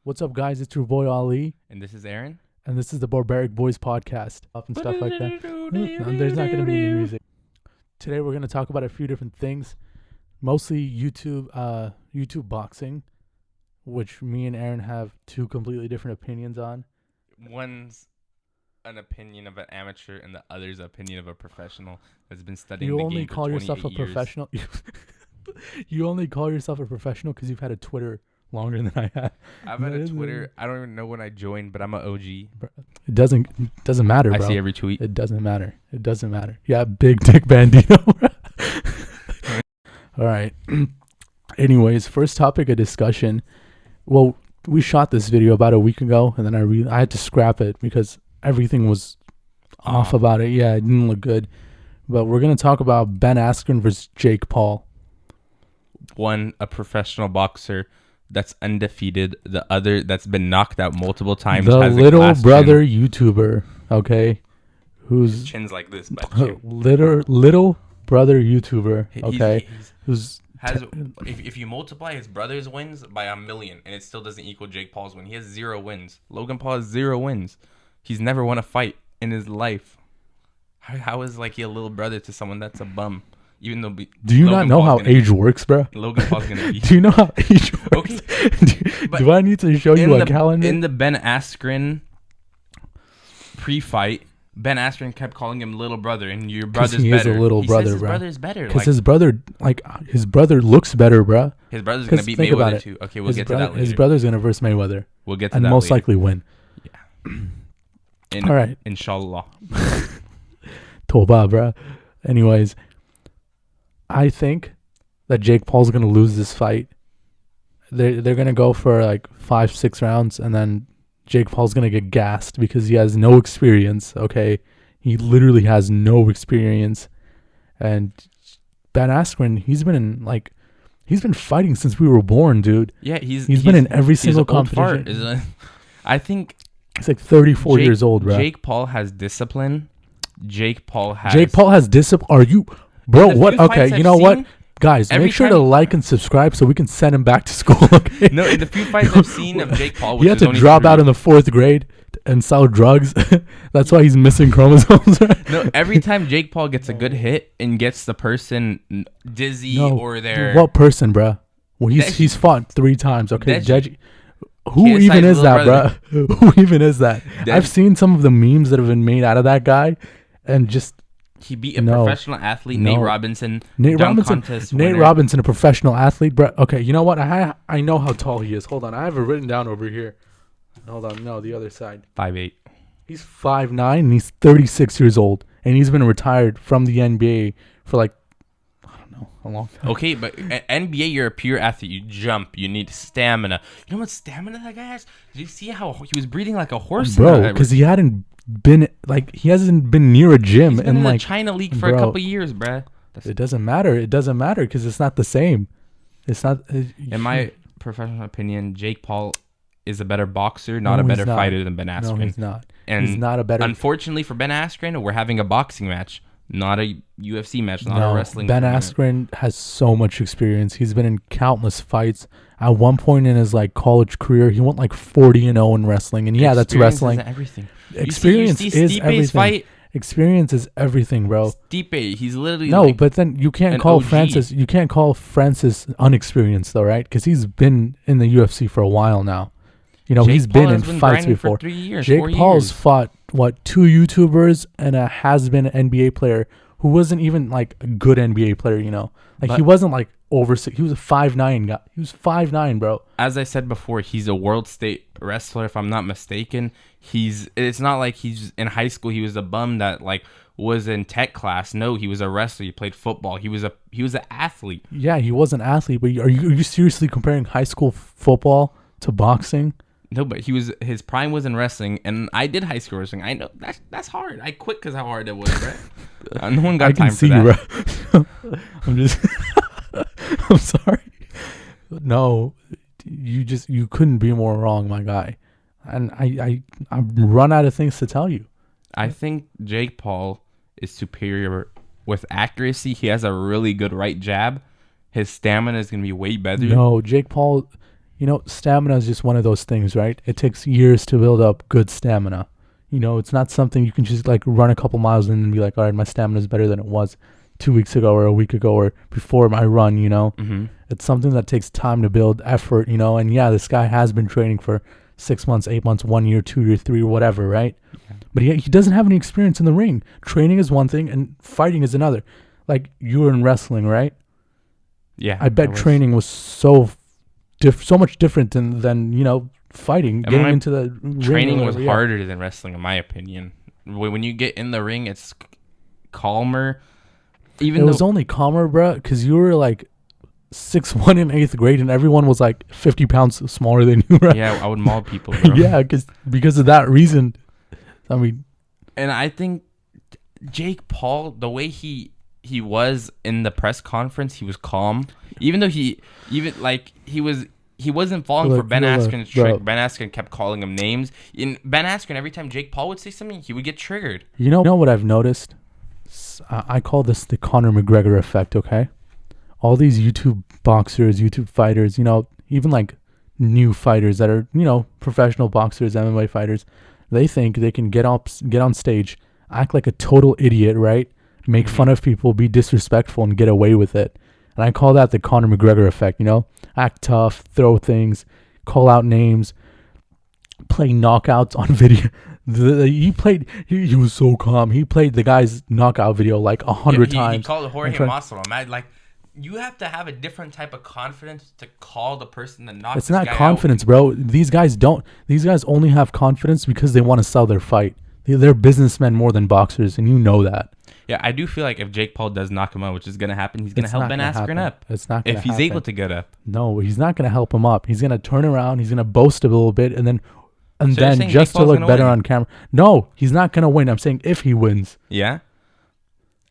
What's up, guys? It's your boy Ali, And this is Aaron. and this is the Barbaric Boys podcast and stuff like that. No, there's not going to be any music. Today, we're going to talk about a few different things, mostly YouTube boxing, which me and Aaron have two completely different opinions on. One's an opinion of an amateur, and the other's opinion of a professional that's been studying You the only game for call yourself a 28 years. professional. You only call yourself a professional because you've had a Twitter longer than I have. I've had a Twitter. I don't even know when I joined, but I'm an OG. It doesn't matter, bro. I see every tweet. It doesn't matter. It doesn't matter. Yeah, big dick bandito. All right. Anyways, first topic of discussion. Well, we shot this video about a week ago, and then I had to scrap it because everything was off about it. Yeah, it didn't look good. But we're gonna talk about Ben Askren versus Jake Paul. One, a professional boxer that's undefeated. The other, that's been knocked out multiple times. The has a little glass brother YouTuber, okay, who's chin's like this. But chin. little brother YouTuber, okay, If you multiply his brother's wins by 1,000,000, and it still doesn't equal Jake Paul's win, he has 0 wins. Logan Paul has 0 wins. He's never won a fight in his life. How is he a little brother to someone that's a bum? Even though do you not know how age works, bro? Logan Paul's gonna be. Do you know how age works? Okay. do I need to show you a calendar? In the Ben Askren pre-fight, Ben Askren kept calling him little brother, and your brother's he better. is a little he brother, says his bro. brother's better. Because his brother looks better, bro. His brother's gonna beat Mayweather too. Okay, we'll get to that later. His brother's gonna verse Mayweather. We'll get to and that most later. likely win. Yeah. All right. Inshallah. Toba, bro. Anyways, I think that Jake Paul's gonna lose this fight. They're gonna go for 5-6 rounds, and then Jake Paul's gonna get gassed because he has no experience. Okay, he literally has no experience. And Ben Askren, he's been fighting since we were born, dude. Yeah, he's been in every single competition. I think he's 34 years old, bro. Jake Paul has discipline. Jake Paul has discipline. Are you, bro? What? Okay, you know what? Guys, make sure to like and subscribe so we can send him back to school. Okay? No, in the few fights I've seen of Jake Paul, he had to drop out in the 4th grade and sell drugs. That's why he's missing chromosomes. No, every time Jake Paul gets a good hit and gets the person dizzy or they're... What person, bro? Well, he's fought 3 times. Okay, Judge. Who KSI's even is that, brother. bro? Who even is that? I've seen some of the memes that have been made out of that guy, and just... He beat a professional athlete, Nate Robinson. Nate Robinson, a professional athlete, bro. Okay, you know what? I know how tall he is. Hold on, I have it written down over here. Hold on, no, the other side. 5'8". He's 5'9", and he's 36 years old, and he's been retired from the NBA for I don't know, a long time. Okay, but NBA, you're a pure athlete. You jump. You need stamina. You know what stamina that guy has? Did you see how he was breathing like a horse? Bro, because he hasn't been near a gym. He's been in the China League for a couple years, bruh. It doesn't matter. It doesn't matter because it's not the same. It's not. In my professional opinion, Jake Paul is a better boxer, not a better fighter than Ben Askren. No, he's not. And he's not a better. Unfortunately for Ben Askren, we're having a boxing match, not a UFC match, not a wrestling. Ben Askren has so much experience. He's been in countless fights. At one point in his college career, he went 40-0 in wrestling, and that's wrestling. Everything. Experience you see is Stipe's everything. Fight? Experience is everything, bro. Stipe, he's literally but then you can't call OG. Francis. You can't call Francis unexperienced, though, right? Because he's been in the UFC for a while now. He's been in fights before. 3 years, Jake 4 Paul's years. fought 2 YouTubers and a has-been NBA player who wasn't even a good NBA player. He wasn't over 6. He was a 5'9" guy. He was 5'9", bro. As I said before, he's a world state wrestler, if I'm not mistaken. It's not like he's in high school. He was a bum that was in tech class. No, he was a wrestler. He played football. He was an athlete. Yeah, he was an athlete. But are you seriously comparing high school football to boxing? No, but his prime was in wrestling, and I did high school wrestling. I know that's hard. I quit because how hard it was, bro. No one got time for that. You, bro. I'm just. I'm sorry. No, you couldn't be more wrong, my guy. And I run out of things to tell you. I think Jake Paul is superior with accuracy. He has a really good right jab. His stamina is going to be way better. No, Jake Paul, Stamina is just one of those things, right? It takes years to build up good stamina. It's not something you can just like run a couple miles in and be like, all right, my stamina is better than it was 2 weeks ago or a week ago or before my run. Mm-hmm. It's something that takes time to build effort, and yeah, this guy has been training for 6 months, 8 months, 1 year, 2 year, 3, whatever, right? Yeah. But he doesn't have any experience in the ring. Training is one thing and fighting is another. Like you were in wrestling, right? Yeah. I bet training was so much different than fighting. And Getting into the ring training or was whatever, yeah. harder than wrestling, in my opinion. When you get in the ring, it's calmer. It was only calmer, bro, because you were like 6'1" in 8th grade, and everyone was like 50 pounds smaller than you, right? Yeah, I would maul people, bro. Yeah, because of that reason. I mean, and I think Jake Paul, the way he was in the press conference, he was calm. Even though he wasn't falling for Ben Askren's trick. Ben Askren kept calling him names. In Ben Askren, every time Jake Paul would say something, he would get triggered. You know what I've noticed? I call this the Conor McGregor effect, okay? All these YouTube boxers, YouTube fighters, even like new fighters that are, professional boxers, MMA fighters, they think they can get on stage, act like a total idiot, right? Make fun of people, be disrespectful, and get away with it. And I call that the Conor McGregor effect, Act tough, throw things, call out names, play knockouts on video. He was so calm. He played the guy's knockout video like 100 times. He called Jorge Masvidal. Man, like, you have to have a different type of confidence to call the person that knocks. It's not confidence, bro. These guys only have confidence because they want to sell their fight. They're businessmen more than boxers, and you know that. Yeah, I do feel like if Jake Paul does knock him out, which is going to happen, he's going to help Ben Askren up. It's not if he's able to get up. No, he's not going to help him up. He's going to turn around. He's going to boast a little bit, and then just to look better on camera. No, he's not going to win. I'm saying if he wins. Yeah.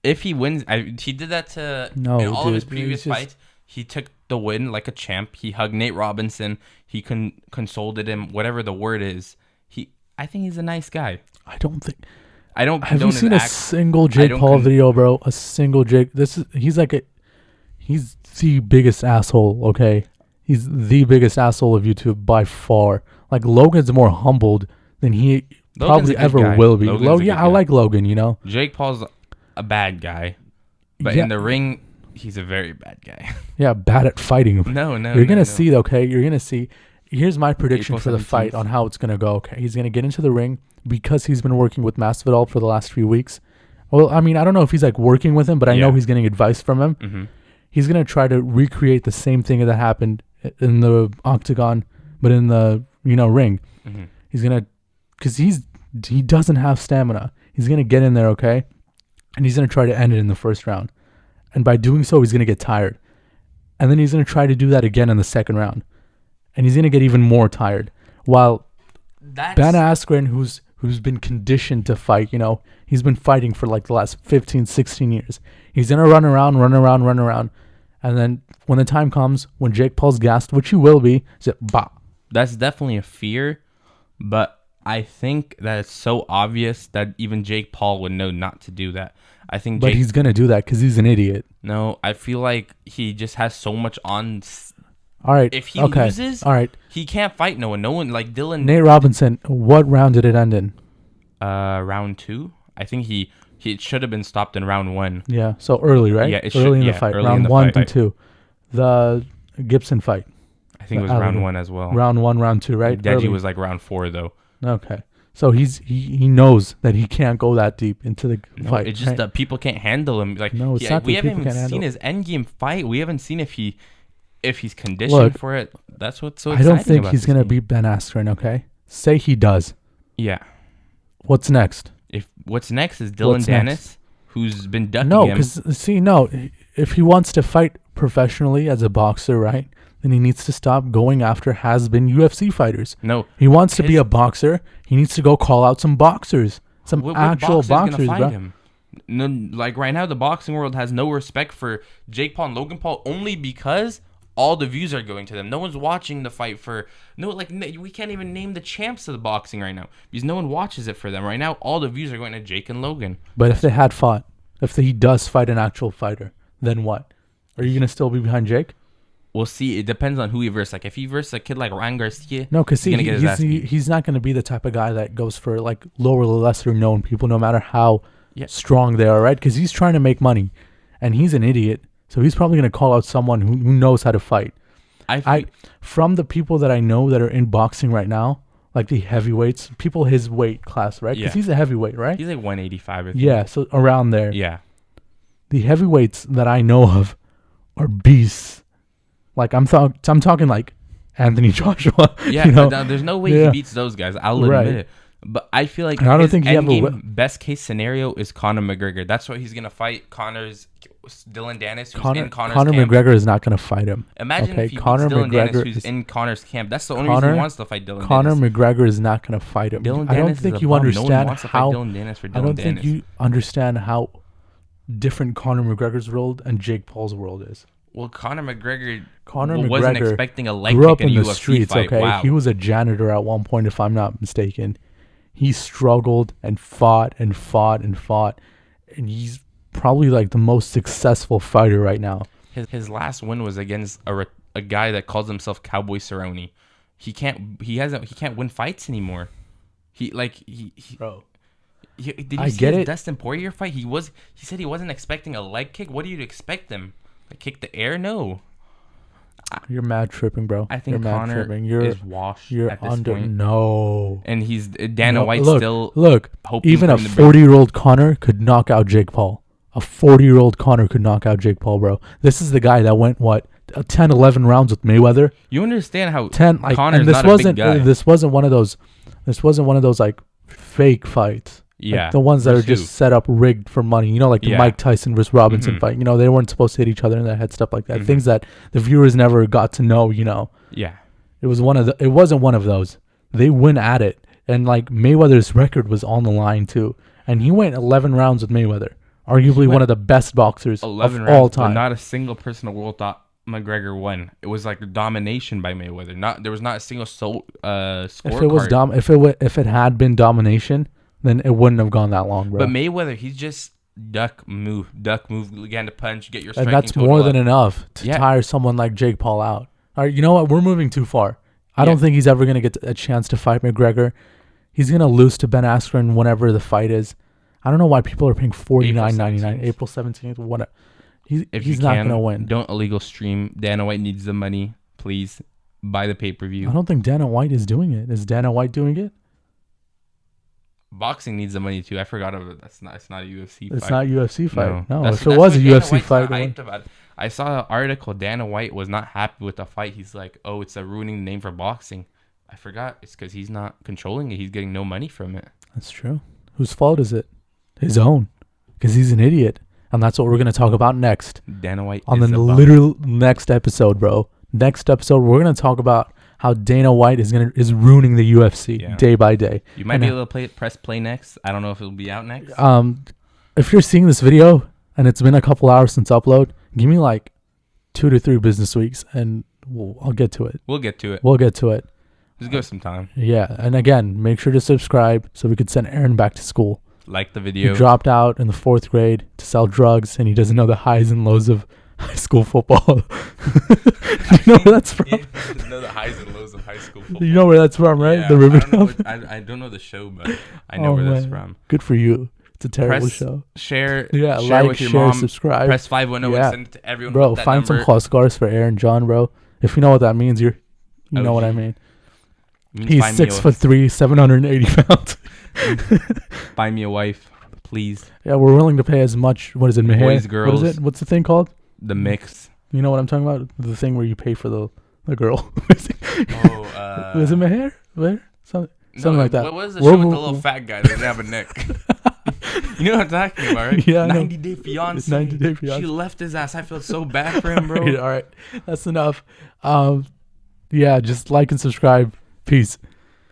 If he wins, he did that in all of his previous fights. He took the win like a champ. He hugged Nate Robinson. He consoled him, whatever the word is. I think he's a nice guy. Have you seen a single Jake Paul video, bro? A single Jake. He's the biggest asshole. Okay, he's the biggest asshole of YouTube by far. Like Logan's more humbled than he probably ever will be. I like Logan. Jake Paul's a bad guy, but in the ring, he's a very bad guy. Yeah, bad at fighting. No. You're gonna see, okay? You're gonna see. Here's my prediction for the fight on how it's gonna go. Okay, he's gonna get into the ring because he's been working with Masvidal for the last few weeks. Well, I mean, I don't know if he's like working with him, but I know he's getting advice from him. Mm-hmm. He's gonna try to recreate the same thing that happened in the octagon, but in the ring. Mm-hmm. He's gonna, because he doesn't have stamina. He's gonna get in there, okay, and he's gonna try to end it in the first round, and by doing so, he's gonna get tired, and then he's gonna try to do that again in the second round, and he's gonna get even more tired. While Ben Askren, who's been conditioned to fight, he's been fighting for like the last 15, 16 years. He's gonna run around, and then when the time comes, when Jake Paul's gassed, which he will be, bah. That's definitely a fear, but I think that it's so obvious that even Jake Paul would know not to do that. But he's gonna do that because he's an idiot. No, I feel like he just has so much on. All right. If he loses, all right, he can't fight no one. No one like Dylan. Nate Robinson. What round did it end in? Round 2. I think he should have been stopped in round 1. Yeah. So early, right? Yeah, early in the fight. Round 1 and 2. The Gibson fight. I think it was round 1 as well. Round 1, round 2, right? Deji was like round 4 though. Okay. So he knows that he can't go that deep into the fight. It's just that people can't handle him. Like, no, it's not. We haven't even seen his endgame fight. We haven't seen if he's conditioned for it. That's what's so exciting. I don't think he's gonna beat Ben Askren. Okay, say he does. Yeah. What's next? What's next is Dylan Dennis, who's been ducking him. No, because if he wants to fight professionally as a boxer, right? Then he needs to stop going after has-been UFC fighters. No. He wants to be a boxer. He needs to go call out some boxers. Actual boxers, bro. Him? No, like right now, the boxing world has no respect for Jake Paul and Logan Paul only because all the views are going to them. No one's watching the fight we can't even name the champs of the boxing right now because no one watches it for them. Right now, all the views are going to Jake and Logan. But if they had fought, if he does fight an actual fighter, then what? Are you going to still be behind Jake? We'll see. It depends on who he versus. Like if he versus a kid like Ryan Garcia, No, because he's gonna get his ass beat. he's not going to be the type of guy that goes for like lower, lesser known people, no matter how Yeah. strong they are, right? Because he's trying to make money, and he's an idiot, so he's probably going to call out someone who knows how to fight. From the people that I know that are in boxing right now, like the heavyweights, people his weight class, right? Because he's a heavyweight, right? He's like 185. I think. Yeah, so around there. Yeah. The heavyweights that I know of are beasts. Like I'm talking like Anthony Joshua. Yeah, you know? there's no way he beats those guys. I'll admit it. But I feel like I don't think best case scenario is Conor McGregor. That's what he's gonna fight. Dylan Dennis, who's in Conor's Conor camp. McGregor is not gonna fight him. Imagine if he beats Dylan Dennis, who's in Connor's camp. That's the only reason he wants to fight Dylan Dennis. Conor McGregor is not gonna fight him. I don't think you understand how. I don't think you understand how different Conor McGregor's world and Jake Paul's world is. Well, Conor McGregor wasn't wasn't expecting a leg grew kick up in in a the UFC streets. fight. Okay, Wow. he was a janitor at one point, if I'm not mistaken. He struggled and fought and fought and fought, and he's probably like the most successful fighter right now. His last win was against a guy that calls himself Cowboy Cerrone. He can't win fights anymore. Bro. Did you see his Dustin Poirier fight? He said he wasn't expecting a leg kick. What do you expect them? Like kick the air? No. You're mad tripping, bro. I think Conor is washed at this point. No. And he's Dana White still hoping even a 40-year-old Conor could knock out Jake Paul. A 40-year-old Conor could knock out Jake Paul, bro. This is the guy that went 10, 11 rounds with Mayweather. You understand how 10 like Conor's not a big guy. This wasn't one of those like fake fights. Yeah, like the ones that are just set up, rigged for money. You know, like the Mike Tyson versus Robinson fight. You know, they weren't supposed to hit each other in the head, stuff like that. Mm-hmm. Things that the viewers never got to know. You know. Yeah. It wasn't one of those. They went at it, and like Mayweather's record was on the line too, and he went 11 rounds with Mayweather, arguably one of the best boxers of all time. But not a single person in the world thought McGregor won. It was like domination by Mayweather. There was not a single scorecard. If it had been domination, then it wouldn't have gone that long, bro. But Mayweather, he's just duck, move, again to punch, get your striking. And that's more than enough to tire someone like Jake Paul out. All right, you know what? We're moving too far. I don't think he's ever going to get a chance to fight McGregor. He's going to lose to Ben Askren whenever the fight is. I don't know why people are paying $49.99. April 17th. What? He's not going to win. Don't illegal stream. Dana White needs the money. Please buy the pay-per-view. I don't think Dana White is doing it. Is Dana White doing it? Boxing needs the money too. I forgot of it. It's not a UFC fight. It's not a UFC fight. No, if it was a UFC fight. I saw an article. Dana White was not happy with the fight. He's like, "Oh, it's ruining the name for boxing." I forgot. It's because he's not controlling it. He's getting no money from it. That's true. Whose fault is it? His own. Because he's an idiot. And that's what we're going to talk about next. Dana White on the literal next episode, bro. Next episode, we're going to talk about how Dana White is ruining the UFC day by day. You might be able to press play next. I don't know if it'll be out next. If you're seeing this video and it's been a couple hours since upload, give me like 2 to 3 business weeks and I'll get to it. We'll get to it. Just give us some time. Yeah, and again, make sure to subscribe so we could send Aaron back to school. Like the video. He dropped out in the 4th grade to sell drugs, and he doesn't know the highs and lows of high school football. Do you know where that's from? He doesn't know the highs and lows of high school football. You know where that's from, right? Yeah, the Riverdale. I don't know the show, but I know where that's from. Good for you. It's a terrible show. Share. Yeah, share with your mom, subscribe. Press 510 and send it to everyone. Bro, find some call scars for Aaron John, bro. If you know what that means, you know what I mean. He's 6'3", 780 pounds. Buy me a wife, please. Yeah, we're willing to pay as much. What is it, Meher? Boys, girls. What is it? What's the thing called? The mix. You know what I'm talking about? The thing where you pay for the girl. Is it Meher? Where? Something like that. What was the show with the little fat guy that didn't have a neck? You know what I'm talking about, right? Yeah. 90 Day Fiance. 90 Day Fiance. She left his ass. I feel so bad for him, bro. All right. That's enough. Yeah, just like and subscribe. Peace.